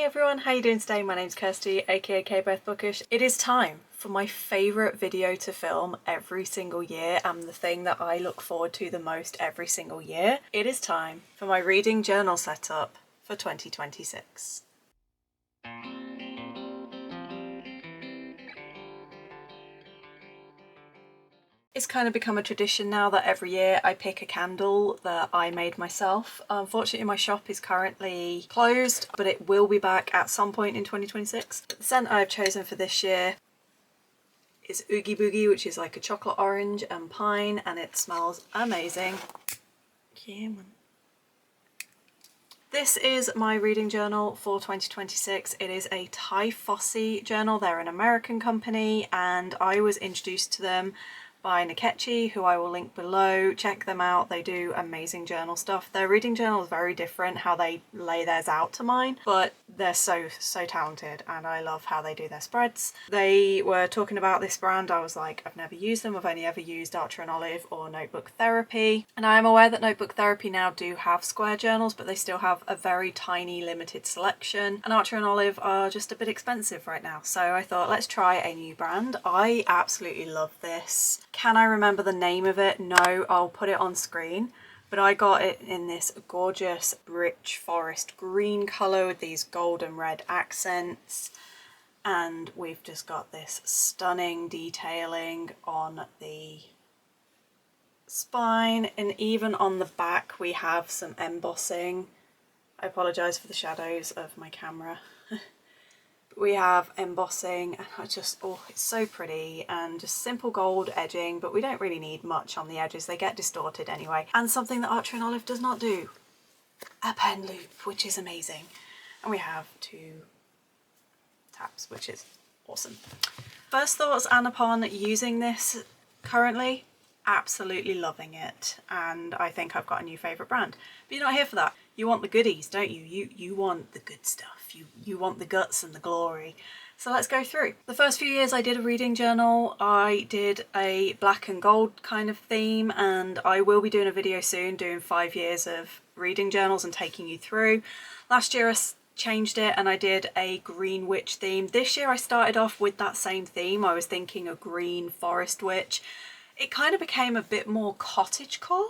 everyone, how you doing today? My name's Kirsty, aka Both Bookish. It is time for my favourite video to film every single year and the thing that I look forward to the most every single year. It is time for my reading journal setup for 2026. It's kind of become a tradition now that every year I pick a candle that I made myself. Unfortunately, my shop is currently closed, but it will be back at some point in 2026. The scent I've chosen for this year is Oogie Boogie, which is like a chocolate orange and pine, and it smells amazing. This is my reading journal for 2026. It is a Thai Fossey journal. They're an American company, and I was introduced to them by Nkechi, who I will link below. Check them out, they do amazing journal stuff. Their reading journal is very different how they lay theirs out to mine, but they're so talented and I love how they do their spreads. They were talking about this brand. I was like, I've never used them, I've only ever used Archer and Olive or Notebook Therapy, and I am aware that Notebook Therapy now do have square journals, but they still have a very tiny limited selection, and Archer and Olive are just a bit expensive right now, so I thought let's try a new brand. I absolutely love this. Can I remember the name of it? No, I'll put it on screen. But I got it in this gorgeous rich forest green colour with these gold and red accents. And we've just got this stunning detailing on the spine, and even on the back we have some embossing. I apologise for the shadows of my camera. We have embossing, and it's so pretty, and just simple gold edging, but we don't really need much on the edges, they get distorted anyway. And something that Archer and Olive does not do, a pen loop, which is amazing. And we have 2 tabs, which is awesome. First thoughts and upon using this currently, absolutely loving it, and I think I've got a new favourite brand. But you're not here for that. You want the goodies, don't you? You want the good stuff. You want the guts and the glory. So let's go through. The first few years I did a reading journal, I did a black and gold kind of theme, and I will be doing a video soon doing 5 years of reading journals and taking you through. Last year I changed it and I did a green witch theme. This year I started off with that same theme. I was thinking a green forest witch. It kind of became a bit more cottagecore.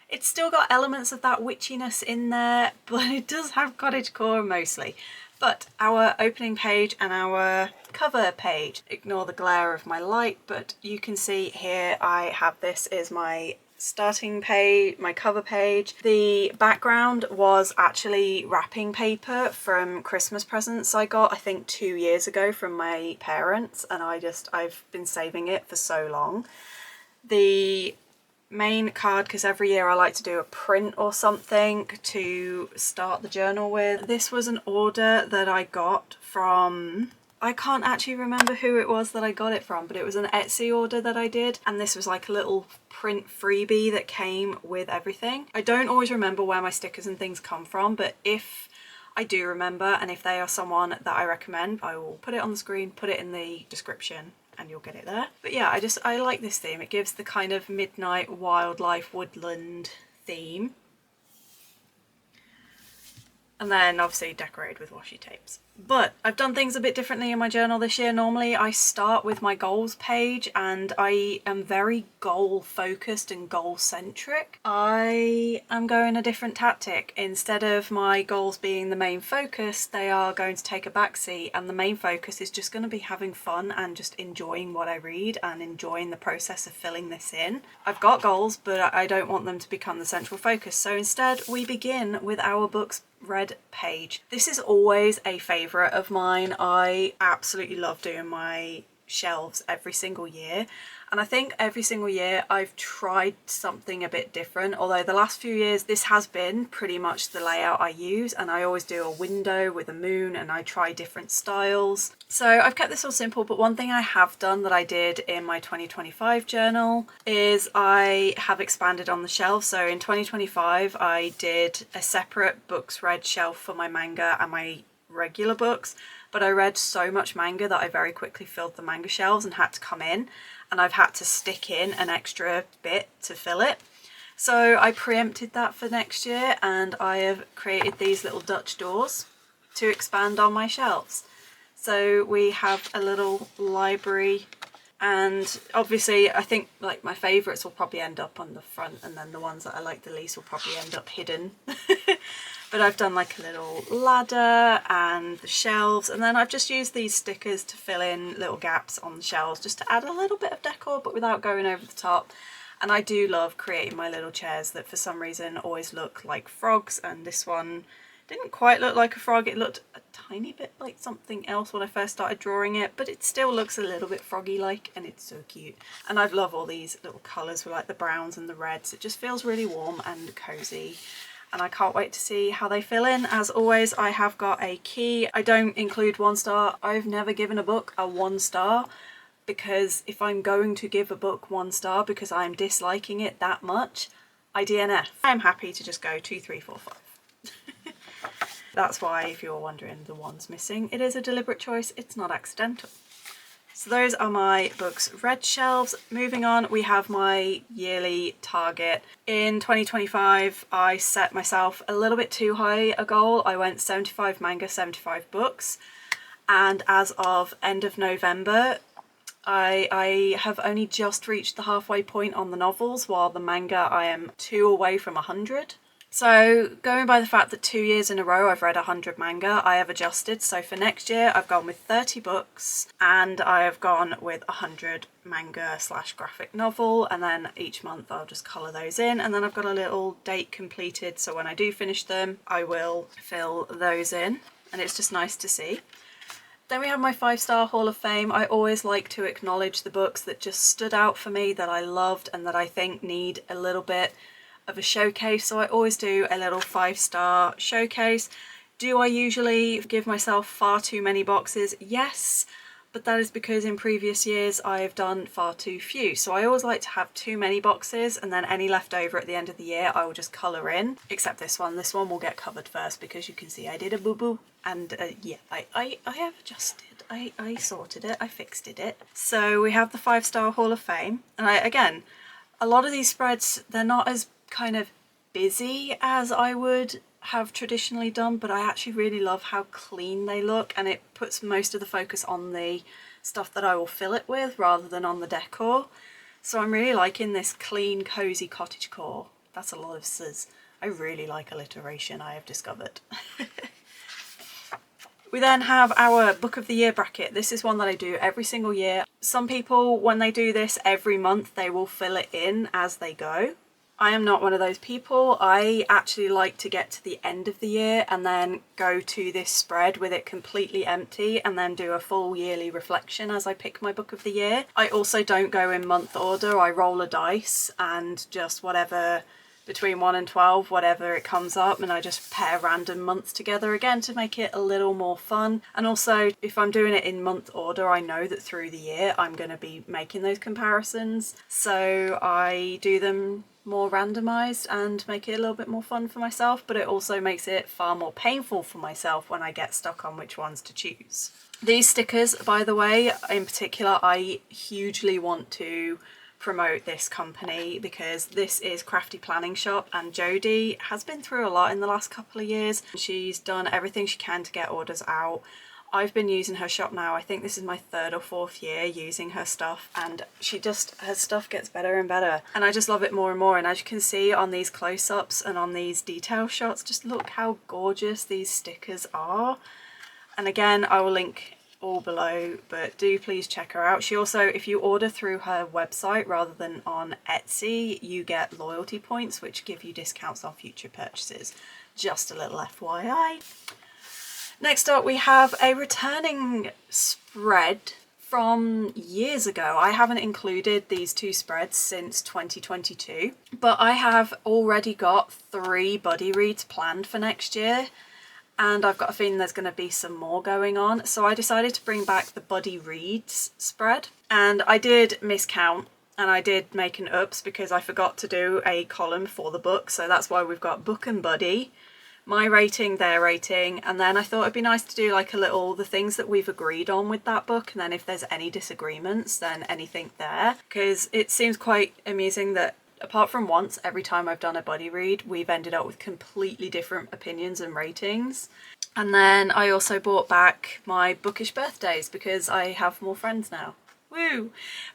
It's still got elements of that witchiness in there, but it does have cottagecore mostly. But our opening page and our cover page, ignore the glare of my light, but you can see here I have this is my starting page, my cover page. The background was actually wrapping paper from Christmas presents I got, I think 2 years ago from my parents, and I've been saving it for so long. The main card, because every year I like to do a print or something to start the journal with. This was an order that I got from, I can't actually remember who it was that I got it from, but it was an Etsy order that I did, and this was like a little print freebie that came with everything. I don't always remember where my stickers and things come from, but if I do remember, and if they are someone that I recommend, I will put it on the screen, put it in the description, and you'll get it there. But yeah, I like this theme. It gives the kind of midnight wildlife woodland theme. And then obviously decorated with washi tapes. But I've done things a bit differently in my journal this year. Normally I start with my goals page, and I am very goal focused and goal centric. I am going a different tactic. Instead of my goals being the main focus, they are going to take a backseat, and the main focus is just going to be having fun and just enjoying what I read and enjoying the process of filling this in. I've got goals, but I don't want them to become the central focus. So instead we begin with our books read page. This is always a favourite of mine. I absolutely love doing my shelves every single year, and I think every single year I've tried something a bit different, although the last few years this has been pretty much the layout I use, and I always do a window with a moon and I try different styles. So I've kept this all simple, but one thing I have done that I did in my 2025 journal is I have expanded on the shelf. So in 2025 I did a separate books read shelf for my manga and my regular books, but I read so much manga that I very quickly filled the manga shelves and had to come in, and I've had to stick in an extra bit to fill it. So I preempted that for next year, and I have created these little Dutch doors to expand on my shelves. So we have a little library, and obviously I think like my favourites will probably end up on the front, and then the ones that I like the least will probably end up hidden. But I've done like a little ladder and the shelves, and then I've just used these stickers to fill in little gaps on the shelves just to add a little bit of decor but without going over the top. And I do love creating my little chairs that for some reason always look like frogs, and this one didn't quite look like a frog. It looked a tiny bit like something else when I first started drawing it, but it still looks a little bit froggy like, and it's so cute. And I love all these little colours with like the browns and the reds. It just feels really warm and cozy, and I can't wait to see how they fill in. As always, I have got a key. I don't include 1 star. I've never given a book a 1 star, because if I'm going to give a book 1 star because I'm disliking it that much, I DNF. I'm happy to just go 2, 3, 4, 5. That's why, if you're wondering, the one's missing. It is a deliberate choice, it's not accidental. So those are my books red shelves. Moving on, we have my yearly target. In 2025, I set myself a little bit too high a goal. I went 75 manga, 75 books. And as of end of November, I have only just reached the halfway point on the novels, while the manga I am 2 away from 100. So going by the fact that 2 years in a row I've read 100 manga, I have adjusted. So for next year I've gone with 30 books, and I have gone with 100 manga / graphic novel, and then each month I'll just colour those in, and then I've got a little date completed, so when I do finish them I will fill those in, and it's just nice to see. Then we have my 5-star Hall of Fame. I always like to acknowledge the books that just stood out for me, that I loved and that I think need a little bit of a showcase, so I always do a little 5-star showcase. Do I usually give myself far too many boxes? Yes, but that is because in previous years I've done far too few. So I always like to have too many boxes, and then any left over at the end of the year I will just colour in, except this one. This one will get covered first because you can see I did a boo-boo, and yeah, I have adjusted. I sorted it, I fixed it. So we have the 5-star Hall of Fame, and again, a lot of these spreads, they're not as kind of busy as I would have traditionally done, but I actually really love how clean they look, and it puts most of the focus on the stuff that I will fill it with rather than on the decor. So I'm really liking this clean, cozy cottagecore. That's a lot of Cs. I really like alliteration, I have discovered. We then have our Book of the Year bracket. This is one that I do every single year. Some people, when they do this every month, they will fill it in as they go. I am not one of those people. I actually like to get to the end of the year and then go to this spread with it completely empty, and then do a full yearly reflection as I pick my book of the year. I also don't go in month order. I roll a dice and just whatever, between 1 and 12, whatever it comes up, and I just pair random months together again to make it a little more fun. And also, if I'm doing it in month order, I know that through the year I'm going to be making those comparisons, so I do them more randomized and make it a little bit more fun for myself, but it also makes it far more painful for myself when I get stuck on which ones to choose. These stickers, by the way, in particular, I hugely want to promote this company because this is Crafty Planning Shop, and Jodie has been through a lot in the last couple of years. She's done everything she can to get orders out. I've been using her shop now, I think this is my 3rd or 4th year using her stuff, and her stuff gets better and better, and I just love it more and more. And as you can see on these close-ups and on these detail shots, just look how gorgeous these stickers are. And again, I will link all below, but do please check her out. She also, if you order through her website rather than on Etsy, you get loyalty points which give you discounts on future purchases. Just a little FYI. Next up, we have a returning spread from years ago. I haven't included these 2 spreads since 2022, but I have already got 3 buddy reads planned for next year, and I've got a feeling there's going to be some more going on. So I decided to bring back the buddy reads spread, and I did miscount, and I did make an oops because I forgot to do a column for the book. So that's why we've got book and buddy, my rating, their rating, and then I thought it'd be nice to do like a little, the things that we've agreed on with that book, and then if there's any disagreements, then anything there, because it seems quite amusing that apart from once, every time I've done a buddy read, we've ended up with completely different opinions and ratings. And then I also bought back my bookish birthdays because I have more friends now. Woo!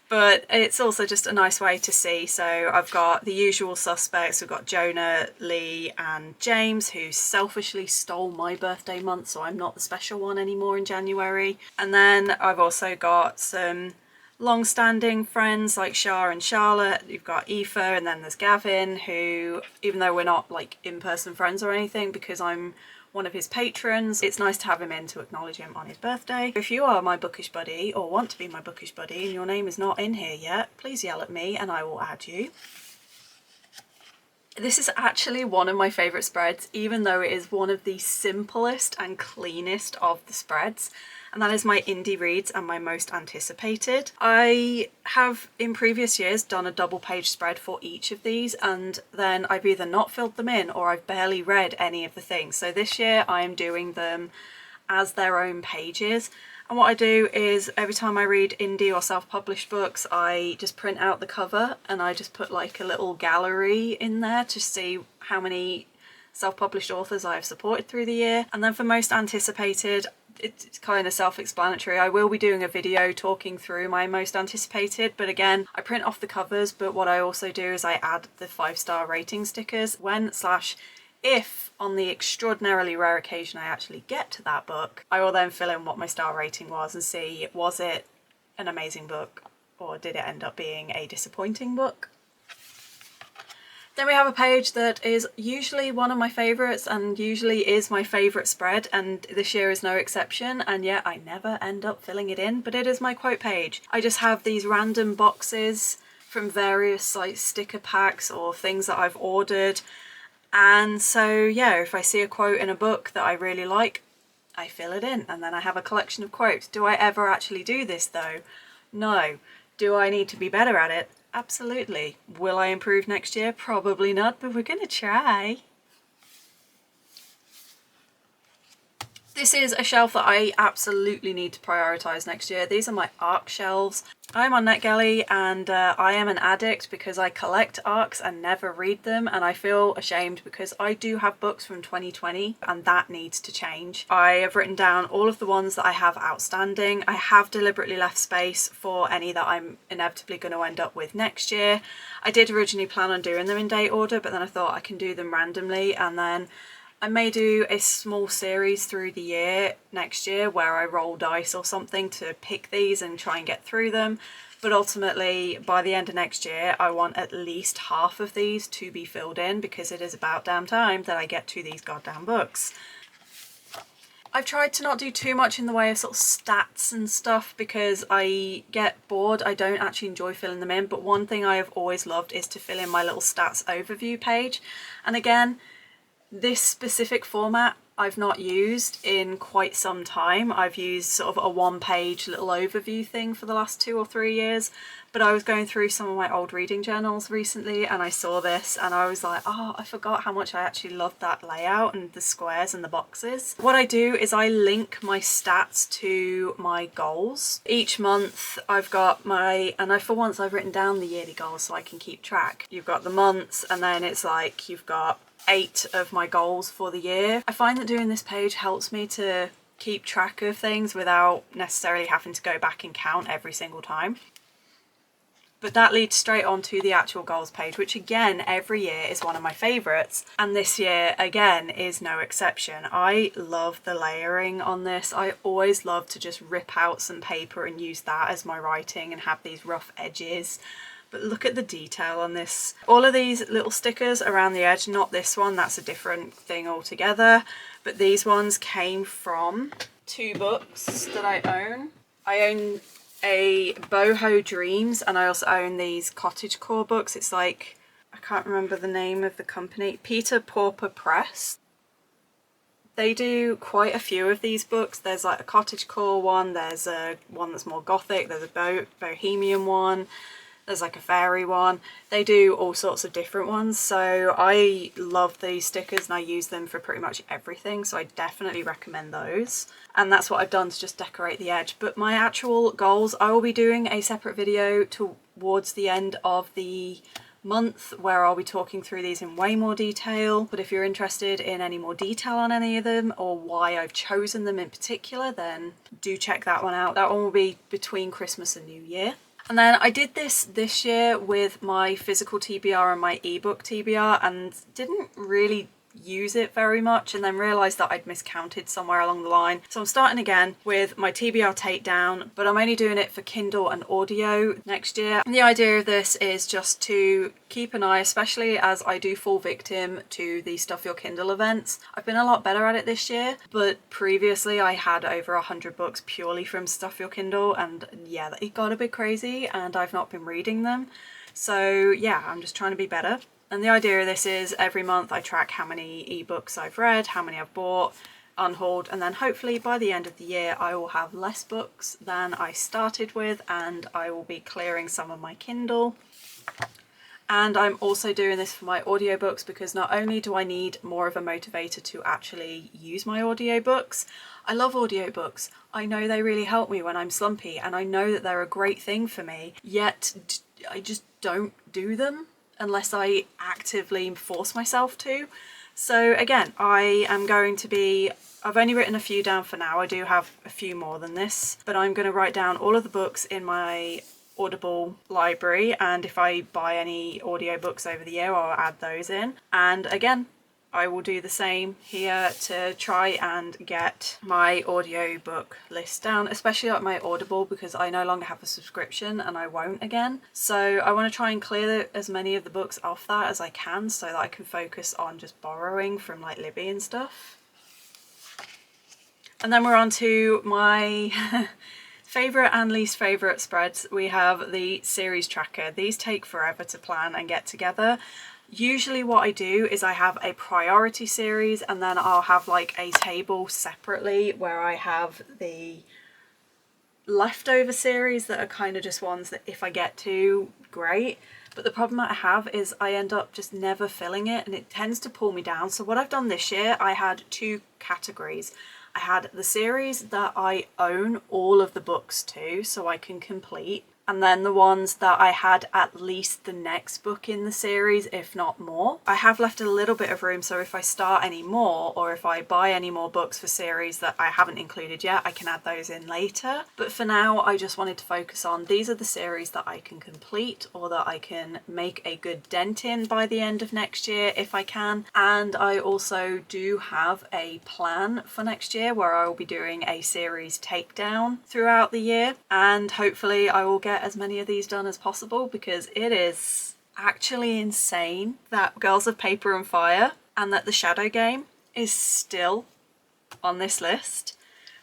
But it's also just a nice way to see. So I've got the usual suspects. We've got Jonah, Lee and James, who selfishly stole my birthday month, so I'm not the special one anymore in January. And then I've also got some long-standing friends like Shah and Charlotte. You've got Aoife, and then there's Gavin, who, even though we're not like in-person friends or anything, because I'm one of his patrons, it's nice to have him in to acknowledge him on his birthday. If you are my bookish buddy or want to be my bookish buddy and your name is not in here yet, please yell at me and I will add you. This is actually one of my favourite spreads, even though it is one of the simplest and cleanest of the spreads, and that is my indie reads and my most anticipated. I have in previous years done a double page spread for each of these, and then I've either not filled them in or I've barely read any of the things. So this year I am doing them as their own pages. And what I do is every time I read indie or self-published books, I just print out the cover and I just put like a little gallery in there to see how many self-published authors I have supported through the year. And then for most anticipated, it's kind of self-explanatory. I will be doing a video talking through my most anticipated, but again, I print off the covers, but what I also do is I add the 5-star rating stickers if on the extraordinarily rare occasion I actually get to that book, I will then fill in what my star rating was and see, was it an amazing book or did it end up being a disappointing book? Then we have a page that is usually one of my favourites and usually is my favourite spread, and this year is no exception, and yet I never end up filling it in, but it is my quote page. I just have these random boxes from various like sticker packs or things that I've ordered. And so yeah, if I see a quote in a book that I really like, I fill it in and then I have a collection of quotes. Do I ever actually do this though? No. Do I need to be better at it? Absolutely. Will I improve next year? Probably not, but we're gonna try. This is a shelf that I absolutely need to prioritise next year. These are my ARC shelves. I'm on NetGalley and I am an addict because I collect ARCs and never read them, and I feel ashamed because I do have books from 2020 and that needs to change. I have written down all of the ones that I have outstanding. I have deliberately left space for any that I'm inevitably going to end up with next year. I did originally plan on doing them in date order, but then I thought I can do them randomly, and then I may do a small series through the year next year where I roll dice or something to pick these and try and get through them. But ultimately, by the end of next year, I want at least half of these to be filled in because it is about damn time that I get to these goddamn books. I've tried to not do too much in the way of sort of stats and stuff because I get bored. I don't actually enjoy filling them in, but one thing I have always loved is to fill in my little stats overview page. And again, this specific format I've not used in quite some time. I've used sort of a one-page little overview thing for the last 2 or 3 years, but I was going through some of my old reading journals recently and I saw this and I was like, oh, I forgot how much I actually loved that layout and the squares and the boxes. What I do is I link my stats to my goals. Each month I've got for once I've written down the yearly goals so I can keep track. You've got the months and then it's like you've got 8 of my goals for the year. I find that doing this page helps me to keep track of things without necessarily having to go back and count every single time. But that leads straight on to the actual goals page, which again, every year is one of my favourites. And this year, again, is no exception. I love the layering on this. I always love to just rip out some paper and use that as my writing and have these rough edges. But look at the detail on this. All of these little stickers around the edge, not this one, that's a different thing altogether. But these ones came from 2 books that I own. I own a Boho Dreams and I also own these Cottagecore books. It's like, I can't remember the name of the company, Peter Pauper Press. They do quite a few of these books. There's like a Cottagecore one, there's a one that's more gothic, there's a bohemian one, there's like a fairy one. They do all sorts of different ones. So I love these stickers and I use them for pretty much everything. So I definitely recommend those. And that's what I've done to just decorate the edge. But my actual goals, I will be doing a separate video towards the end of the month where I'll be talking through these in way more detail. But if you're interested in any more detail on any of them or why I've chosen them in particular, then do check that one out. That one will be between Christmas and New Year. And then I did this year with my physical TBR and my ebook TBR and didn't really use it very much, and then realised that I'd miscounted somewhere along the line. So I'm starting again with my TBR takedown, but I'm only doing it for Kindle and audio next year. And the idea of this is just to keep an eye, especially as I do fall victim to the Stuff Your Kindle events. I've been a lot better at it this year, but previously I had over 100 books purely from Stuff Your Kindle, and yeah, it got a bit crazy and I've not been reading them. So yeah, I'm just trying to be better. And the idea of this is every month I track how many ebooks I've read, how many I've bought, unhauled, and then hopefully by the end of the year I will have less books than I started with, and I will be clearing some of my Kindle. And I'm also doing this for my audiobooks because not only do I need more of a motivator to actually use my audiobooks, I love audiobooks. I know they really help me when I'm slumpy, and I know that they're a great thing for me, yet I just don't do them unless I actively force myself to. So again, I am going to be, I've only written a few down for now. I do have a few more than this, but I'm going to write down all of the books in my Audible library, and if I buy any audiobooks over the year, I'll add those in. And again, I will do the same here to try and get my audiobook list down, especially like my Audible, because I no longer have a subscription and I won't again. So I want to try and clear as many of the books off that as I can so that I can focus on just borrowing from like Libby and stuff. And then we're on to my favourite and least favourite spreads. We have the series tracker. These take forever to plan and get together. Usually what I do is I have a priority series, and then I'll have like a table separately where I have the leftover series that are kind of just ones that if I get to, great. But the problem that I have is I end up just never filling it, and it tends to pull me down. So what I've done this year, I had two categories. I had the series that I own all of the books to so I can complete, and then the ones that I had at least the next book in the series, if not more. I have left a little bit of room, so if I start any more or if I buy any more books for series that I haven't included yet, I can add those in later. But for now, I just wanted to focus on these are the series that I can complete or that I can make a good dent in by the end of next year if I can. And I also do have a plan for next year where I will be doing a series takedown throughout the year, and hopefully I will get as many of these done as possible, because it is actually insane that Girls of Paper and Fire and that The Shadow Game is still on this list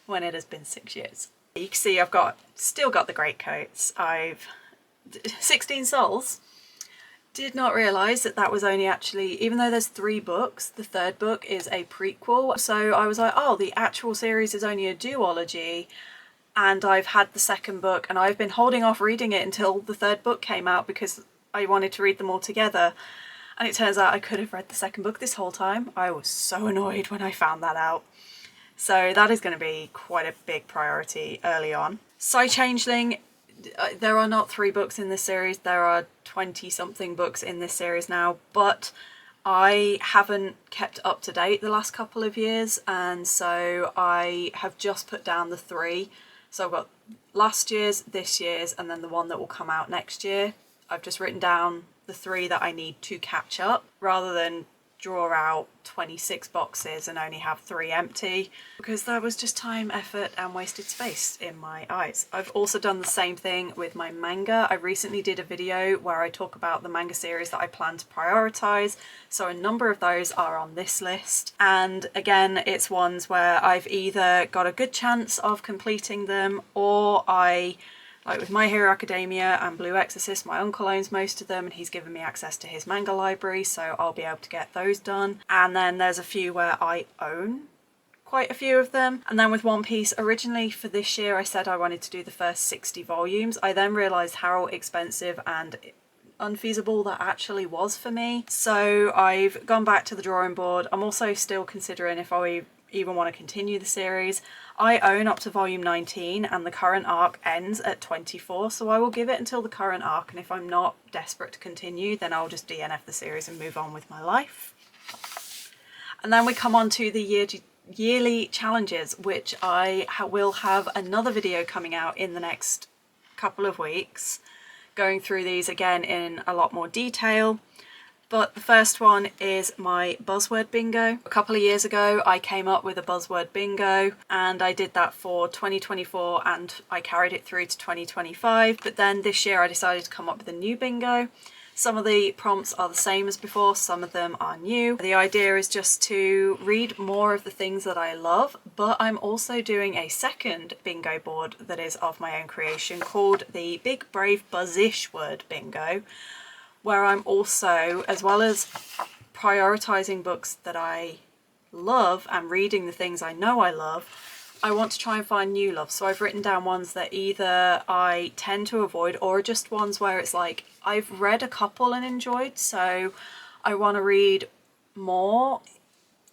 when it has been 6 years. You can see I've still got the greatcoats. I've 16 Souls. Did not realise that was only actually, even though there's 3 books, the third book is a prequel. So I was like, oh, the actual series is only a duology. And I've had the second book, and I've been holding off reading it until the third book came out because I wanted to read them all together. And it turns out I could have read the second book this whole time. I was so annoyed when I found that out. So that is going to be quite a big priority early on. Changeling, there are not 3 books in this series. There are 20 something books in this series now, but I haven't kept up to date the last couple of years, and so I have just put down the 3. So I've got last year's, this year's, and then the one that will come out next year. I've just written down the 3 that I need to catch up rather than draw out 26 boxes and only have 3 empty, because that was just time, effort and wasted space in my eyes. I've also done the same thing with my manga. I recently did a video where I talk about the manga series that I plan to prioritise, so a number of those are on this list, and again it's ones where I've either got a good chance of completing them, or like with My Hero Academia and Blue Exorcist, my uncle owns most of them and he's given me access to his manga library, so I'll be able to get those done. And then there's a few where I own quite a few of them. And then with One Piece, originally for this year I said I wanted to do the first 60 volumes. I then realised how expensive and unfeasible that actually was for me. So I've gone back to the drawing board. I'm also still considering if I even want to continue the series. I own up to volume 19 and the current arc ends at 24, so I will give it until the current arc, and if I'm not desperate to continue, then I'll just DNF the series and move on with my life. And then we come on to the yearly challenges, which I will have another video coming out in the next couple of weeks, going through these again in a lot more detail. But the first one is my buzzword bingo. A couple of years ago I came up with a buzzword bingo, and I did that for 2024 and I carried it through to 2025, but then this year I decided to come up with a new bingo. Some of the prompts are the same as before, some of them are new. The idea is just to read more of the things that I love, but I'm also doing a second bingo board that is of my own creation called the Big Brave Buzzish Word Bingo, where I'm also, as well as prioritizing books that I love and reading the things I know I love, I want to try and find new love. So I've written down ones that either I tend to avoid or just ones where it's like I've read a couple and enjoyed, so I want to read more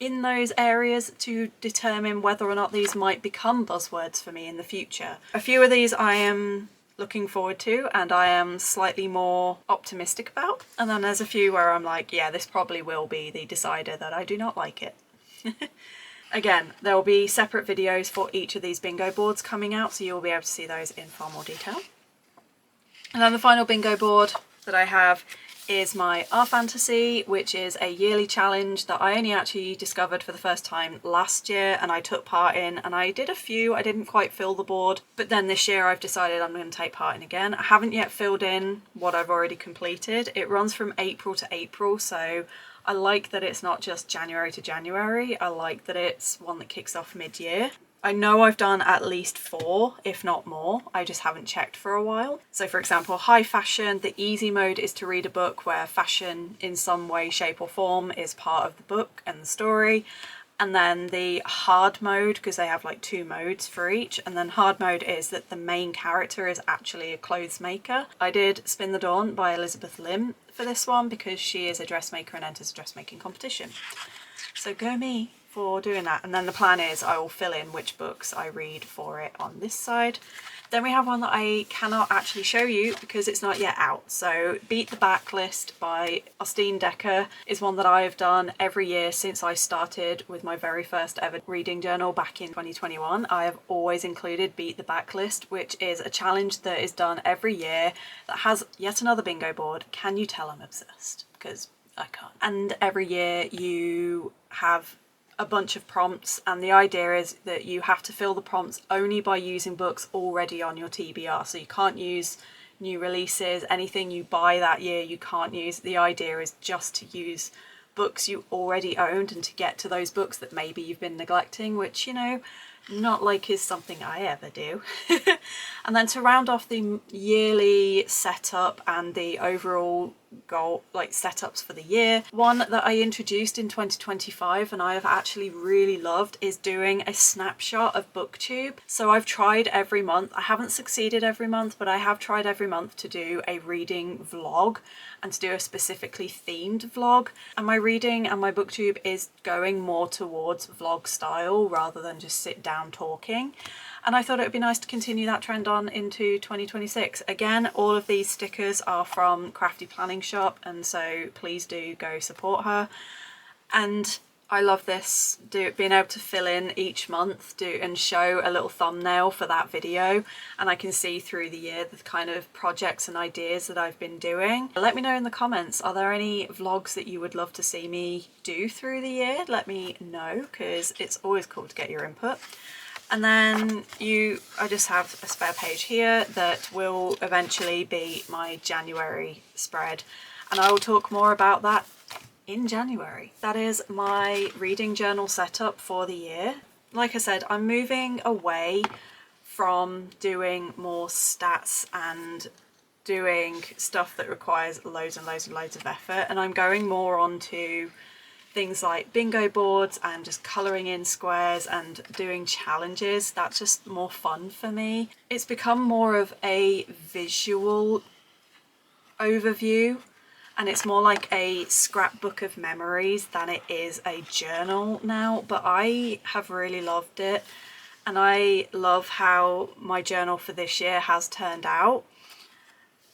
in those areas to determine whether or not these might become buzzwords for me in the future. A few of these I am looking forward to and I am slightly more optimistic about, and then there's a few where I'm like, yeah, this probably will be the decider that I do not like it. Again, there will be separate videos for each of these bingo boards coming out, so you'll be able to see those in far more detail. And then the final bingo board that I have is my Our Fantasy, which is a yearly challenge that I only actually discovered for the first time last year and I took part in, and I did a few. I didn't quite fill the board, but then this year I've decided I'm going to take part in again. I haven't yet filled in what I've already completed. It runs from April to April, so I like that it's not just January to January. I like that it's one that kicks off mid-year. I know I've done at least 4, if not more. I just haven't checked for a while. So for example, high fashion, the easy mode is to read a book where fashion in some way, shape or form is part of the book and the story. And then the hard mode, because they have like 2 modes for each, and then hard mode is that the main character is actually a clothes maker. I did Spin the Dawn by Elizabeth Lim for this one because she is a dressmaker and enters a dressmaking competition. So go me for doing that. And then the plan is I will fill in which books I read for it on this side. Then we have one that I cannot actually show you because it's not yet out. So Beat the Backlist by Austin Decker is one that I have done every year since I started with my very first ever reading journal back in 2021. I have always included Beat the Backlist, which is a challenge that is done every year that has yet another bingo board. Can you tell I'm obsessed? Because I can't. And every year you have a bunch of prompts, and the idea is that you have to fill the prompts only by using books already on your TBR. So you can't use new releases, anything you buy that year you can't use. The idea is just to use books you already owned and to get to those books that maybe you've been neglecting, which, you know, not like is something I ever do. And then to round off the yearly setup and the overall goal, like setups for the year, one that I introduced in 2025 and I have actually really loved is doing a snapshot of BookTube. So I've tried every month. I haven't succeeded every month, but I have tried every month to do a reading vlog and to do a specifically themed vlog. And my reading and my BookTube is going more towards vlog style rather than just sit down talking. And I thought it would be nice to continue that trend on into 2026. Again, all of these stickers are from Crafty Planning Shop, and so please do go support her. And I love this, being able to fill in each month and show a little thumbnail for that video, and I can see through the year the kind of projects and ideas that I've been doing. Let me know in the comments, are there any vlogs that you would love to see me do through the year? Let me know, because it's always cool to get your input. And then I just have a spare page here that will eventually be my January spread, and I will talk more about that in January. That is my reading journal setup for the year. Like I said, I'm moving away from doing more stats and doing stuff that requires loads and loads and loads of effort, and I'm going more onto things like bingo boards and just colouring in squares and doing challenges. That's just more fun for me. It's become more of a visual overview and it's more like a scrapbook of memories than it is a journal now, but I have really loved it, and I love how my journal for this year has turned out.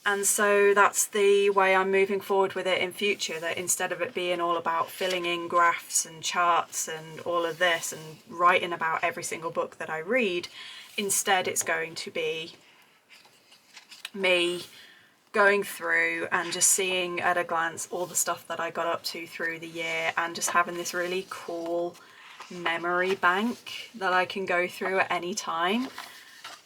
And so that's the way I'm moving forward with it in future, that instead of it being all about filling in graphs and charts and all of this and writing about every single book that I read, instead it's going to be me going through and just seeing at a glance all the stuff that I got up to through the year, and just having this really cool memory bank that I can go through at any time,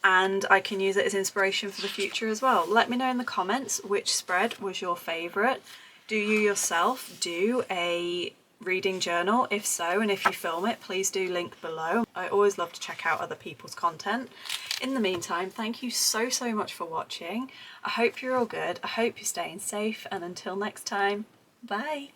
and I can use it as inspiration for the future as well. Let me know in the comments which spread was your favourite. Do you yourself do a reading journal? If so, and if you film it, please do link below. I always love to check out other people's content. In the meantime, thank you so much for watching. I hope you're all good, I hope you're staying safe, and until next time, bye!